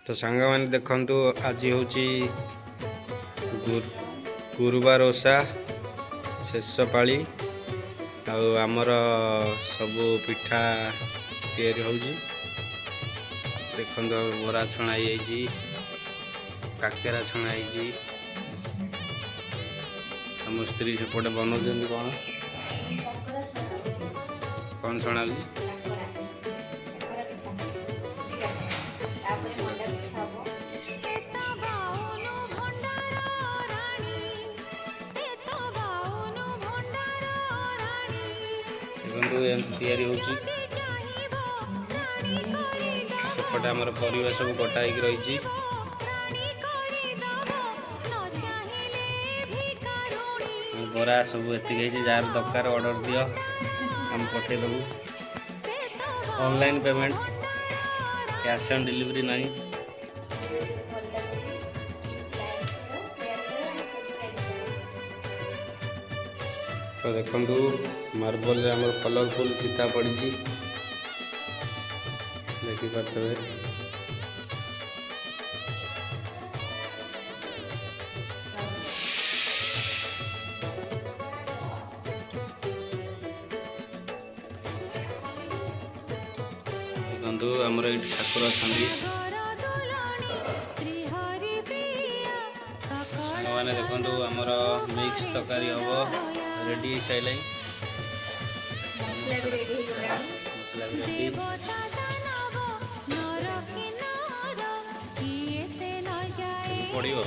तो सांग मैंने देखु आज हूँ गुरुवार ओषा शेष पाली आमर सबू पिठा तैयारी होउची देखो बरा छणाई काकेरा छणाई आम स्त्री सेपटे बनाऊँ कौन छणा तैयारी होपटे आम परिवा सब कटा रही बरा सब एति जार दरकार ऑर्डर दियो हम पठेदेबू online payment cash on delivery नहीं। तो देखु मार्बल रे हमर कलरफुल चिता पड़ी देखिपे देखु आमर ये ठाकुर अच्छा मैंने देखु आमर मिक्स तरकारी हम रेडी सारे मसला रेडी पड़ो